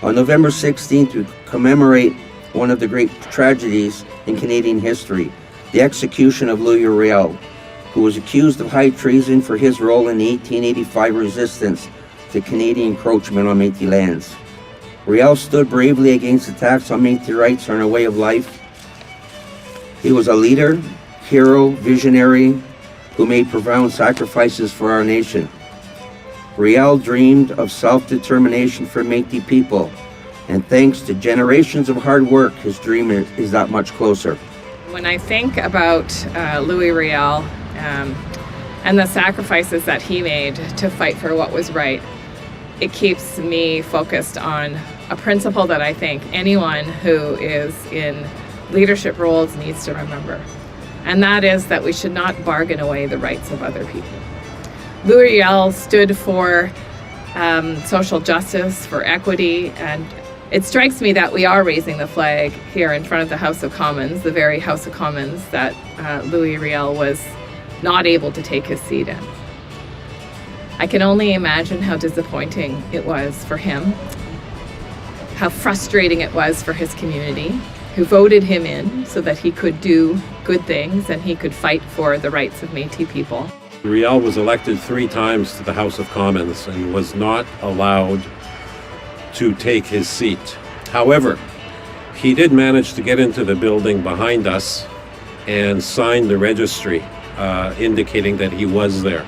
On November 16th, we commemorate one of the great tragedies in Canadian history, the execution of Louis Riel, who was accused of high treason for his role in the 1885 resistance to Canadian encroachment on Métis lands. Riel stood bravely against attacks on Métis rights and our way of life. He was a leader, hero, visionary, who made profound sacrifices for our nation. Riel dreamed of self-determination for Métis people, and thanks to generations of hard work, his dream is that much closer. When I think about Louis Riel and the sacrifices that he made to fight for what was right, it keeps me focused on a principle that I think anyone who is in leadership roles needs to remember. And that is that we should not bargain away the rights of other people. Louis Riel stood for social justice, for equity, and it strikes me that we are raising the flag here in front of the House of Commons, the very House of Commons that Louis Riel was not able to take his seat in. I can only imagine how disappointing it was for him, how frustrating it was for his community, who voted him in so that he could do good things and he could fight for the rights of Métis people. Riel was elected 3 times to the House of Commons and was not allowed to take his seat. However, he did manage to get into the building behind us and sign the registry indicating that he was there.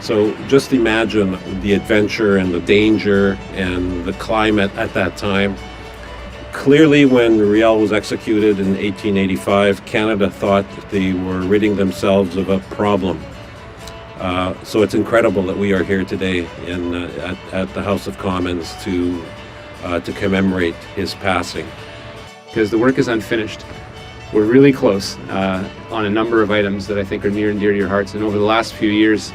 So just imagine the adventure and the danger and the climate at that time. Clearly, when Riel was executed in 1885, Canada thought they were ridding themselves of a problem. So it's incredible that we are here today at the House of Commons to commemorate his passing. Because the work is unfinished. We're really close on a number of items that I think are near and dear to your hearts. And over the last few years,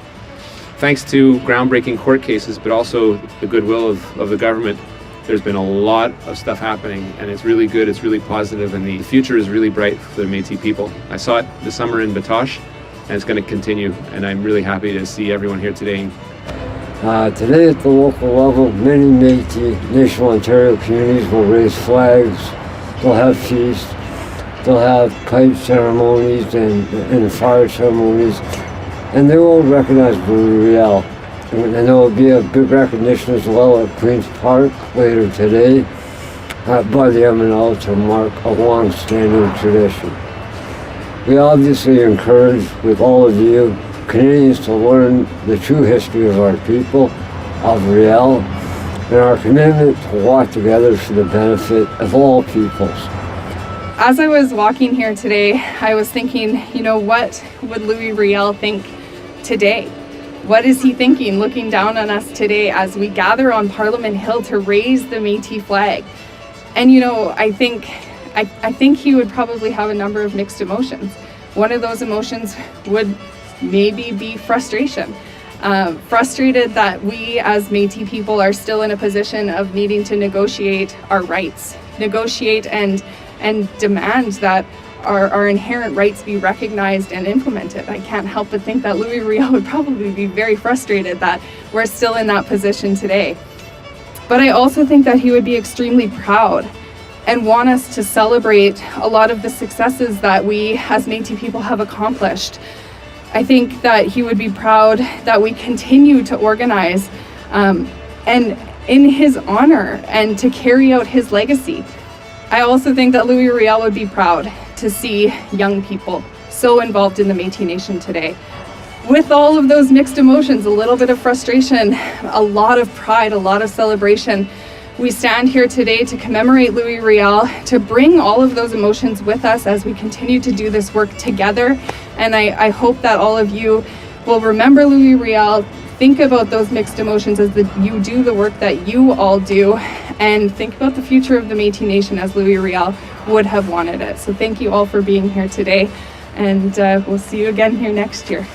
thanks to groundbreaking court cases, but also the goodwill of the government, there's been a lot of stuff happening, and it's really good, it's really positive, and the future is really bright for the Métis people. I saw it this summer in Batoche, and it's going to continue, and I'm really happy to see everyone here today. Today at the local level, many Métis National Ontario communities will raise flags, they'll have feasts, they'll have kite ceremonies and fire ceremonies, and they will recognize Louis Riel. And there will be a big recognition as well at Queen's Park later today by the MNO to mark a long-standing tradition. We obviously encourage with all of you Canadians to learn the true history of our people, of Riel, and our commitment to walk together for the benefit of all peoples. As I was walking here today, I was thinking, what would Louis Riel think today? What is he thinking looking down on us today as we gather on Parliament Hill to raise the Métis flag? And I think he would probably have a number of mixed emotions. One of those emotions would maybe be frustration. Frustrated that we as Métis people are still in a position of needing to negotiate our rights, negotiate and demand that our inherent rights be recognized and implemented. I can't help but think that Louis Riel would probably be very frustrated that we're still in that position today. But I also think that he would be extremely proud and want us to celebrate a lot of the successes that we as Métis people have accomplished. I think that he would be proud that we continue to organize and in his honor and to carry out his legacy. I also think that Louis Riel would be proud to see young people so involved in the Métis Nation today. With all of those mixed emotions, a little bit of frustration, a lot of pride, a lot of celebration, we stand here today to commemorate Louis Riel, to bring all of those emotions with us as we continue to do this work together. And I hope that all of you will remember Louis Riel, think about those mixed emotions as you do the work that you all do, and think about the future of the Métis Nation as Louis Riel would have wanted it. So thank you all for being here today, and we'll see you again here next year.